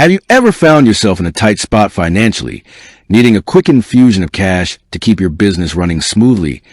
Have you ever found yourself in a tight spot financially, needing a quick infusion of cash to keep your business running smoothly,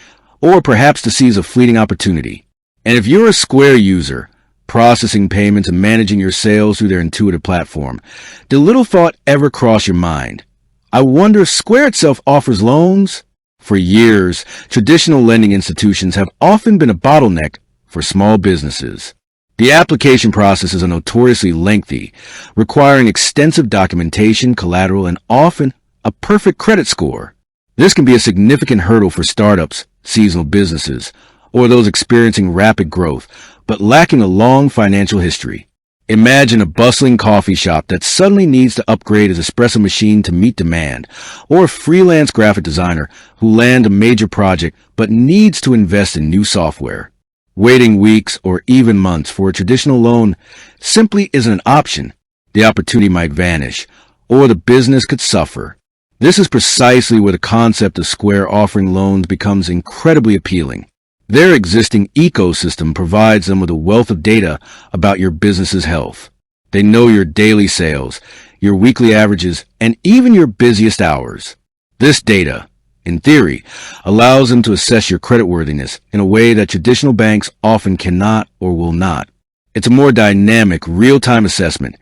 or perhaps to seize a fleeting opportunity? And if you're a Square user, processing payments and managing your sales through their intuitive platform, did little thought ever cross your mind? I wonder if Square itself offers loans? For years, traditional lending institutions have often been a bottleneck for small businesses. The application processes are notoriously lengthy, requiring extensive documentation, collateral, and often a perfect credit score. This can be a significant hurdle for startups, seasonal businesses, or those experiencing rapid growth, but lacking a long financial history. Imagine a bustling coffee shop that suddenly needs to upgrade its espresso machine to meet demand, or a freelance graphic designer who lands a major project but needs to invest in new software. Waiting weeks or even months for a traditional loan simply isn't an option. The opportunity might vanish, or the business could suffer. This is precisely where the concept of Square offering loans becomes incredibly appealing. Their existing ecosystem provides them with a wealth of data about your business's health. They know your daily sales, your weekly averages, and even your busiest hours. This data, in theory, allows them to assess your creditworthiness in a way that traditional banks often cannot or will not. It's a more dynamic, real-time assessment,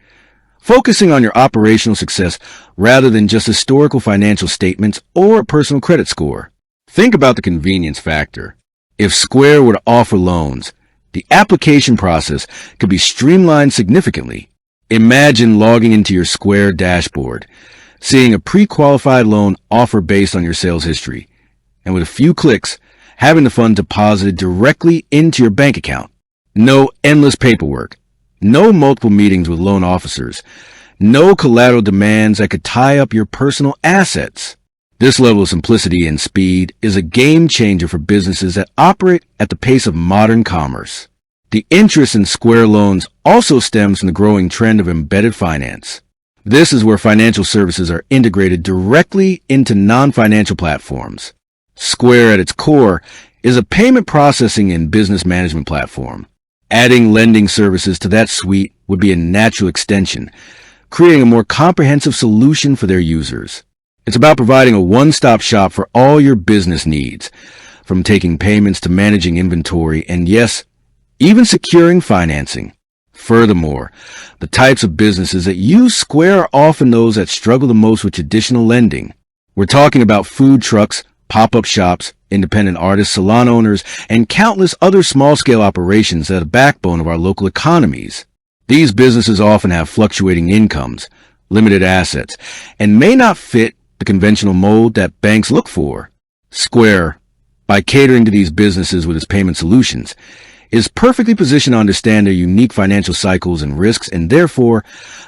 focusing on your operational success rather than just historical financial statements or a personal credit score. Think about the convenience factor. If Square were to offer loans, the application process could be streamlined significantly. Imagine logging into your Square dashboard, seeing a pre-qualified loan offer based on your sales history, and with a few clicks, having the funds deposited directly into your bank account. No endless paperwork, no multiple meetings with loan officers, no collateral demands that could tie up your personal assets. This level of simplicity and speed is a game changer for businesses that operate at the pace of modern commerce. The interest in Square loans also stems from the growing trend of embedded finance. This is where financial services are integrated directly into non-financial platforms. Square at its core is a payment processing and business management platform. Adding lending services to that suite would be a natural extension, creating a more comprehensive solution for their users. It's about providing a one-stop shop for all your business needs, from taking payments to managing inventory and, yes, even securing financing. Furthermore, the types of businesses that use Square are often those that struggle the most with traditional lending. We're talking about food trucks, pop-up shops, independent artists, salon owners, and countless other small-scale operations that are the backbone of our local economies. These businesses often have fluctuating incomes, limited assets, and may not fit the conventional mold that banks look for. Square, by catering to these businesses with its payment solutions, is perfectly positioned to understand their unique financial cycles and risks and therefore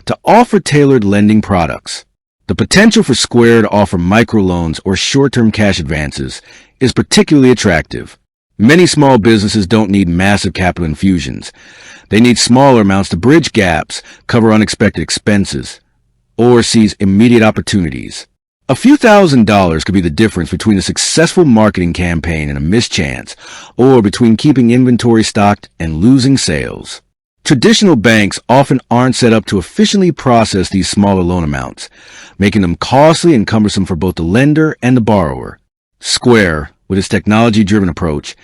to offer tailored lending products. The potential for Square to offer microloans or short-term cash advances is particularly attractive. Many small businesses don't need massive capital infusions. They need smaller amounts to bridge gaps, cover unexpected expenses, or seize immediate opportunities. A few $1,000s could be the difference between a successful marketing campaign and a mischance, or between keeping inventory stocked and losing sales. Traditional banks often aren't set up to efficiently process these smaller loan amounts, making them costly and cumbersome for both the lender and the borrower. Square, with its technology-driven approach,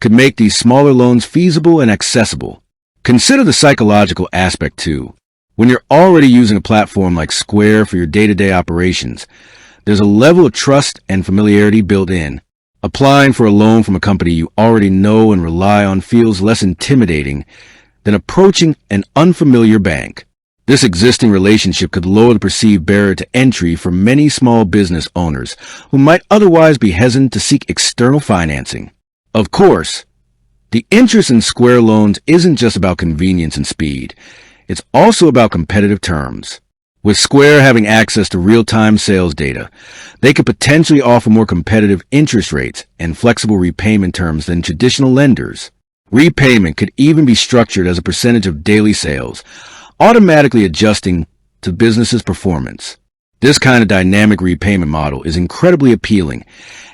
could make these smaller loans feasible and accessible. Consider the psychological aspect too. When you're already using a platform like Square for your day-to-day operations, there's a level of trust and familiarity built in. Applying for a loan from a company you already know and rely on feels less intimidating than approaching an unfamiliar bank. This existing relationship could lower the perceived barrier to entry for many small business owners who might otherwise be hesitant to seek external financing. Of course, the interest in Square loans isn't just about convenience and speed. It's also about competitive terms. With Square having access to real-time sales data, they could potentially offer more competitive interest rates and flexible repayment terms than traditional lenders. Repayment could even be structured as a percentage of daily sales, automatically adjusting to business's performance. This kind of dynamic repayment model is incredibly appealing,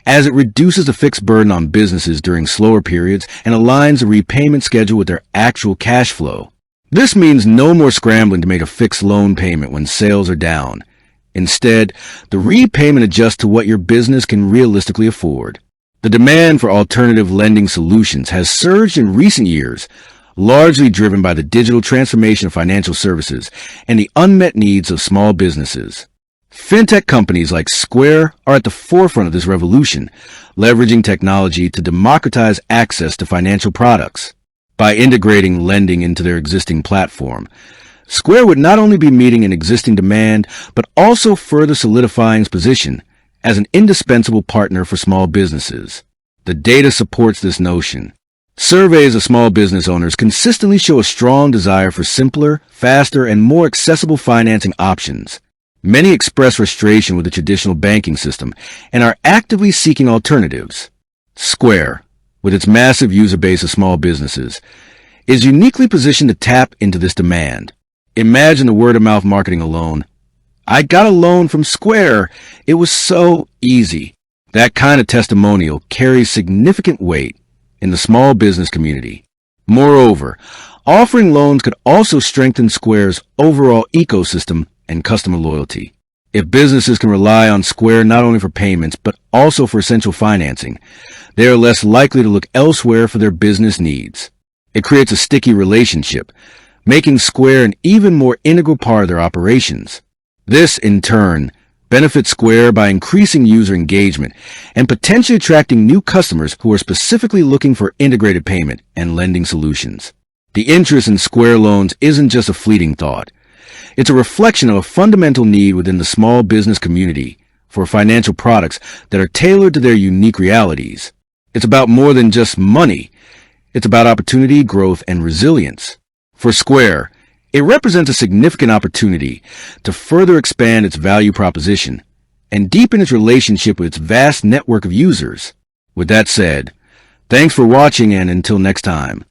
as it reduces the fixed burden on businesses during slower periods and aligns the repayment schedule with their actual cash flow. This means no more scrambling to make a fixed loan payment when sales are down. Instead, the repayment adjusts to what your business can realistically afford. The demand for alternative lending solutions has surged in recent years, largely driven by the digital transformation of financial services and the unmet needs of small businesses. Fintech companies like Square are at the forefront of this revolution, leveraging technology to democratize access to financial products. By integrating lending into their existing platform, Square would not only be meeting an existing demand, but also further solidifying its position as an indispensable partner for small businesses. The data supports this notion. Surveys of small business owners consistently show a strong desire for simpler, faster, and more accessible financing options. Many express frustration with the traditional banking system and are actively seeking alternatives. Square, with its massive user base of small businesses, is uniquely positioned to tap into this demand. Imagine the word-of-mouth marketing alone. "I got a loan from Square. It was so easy." That kind of testimonial carries significant weight in the small business community. Moreover, offering loans could also strengthen Square's overall ecosystem and customer loyalty. If businesses can rely on Square not only for payments, but also for essential financing, they are less likely to look elsewhere for their business needs. It creates a sticky relationship, making Square an even more integral part of their operations. This, in turn, benefits Square by increasing user engagement and potentially attracting new customers who are specifically looking for integrated payment and lending solutions. The interest in Square loans isn't just a fleeting thought. It's a reflection of a fundamental need within the small business community for financial products that are tailored to their unique realities. It's about more than just money. It's about opportunity, growth, and resilience. For Square, it represents a significant opportunity to further expand its value proposition and deepen its relationship with its vast network of users. With that said, thanks for watching, and until next time.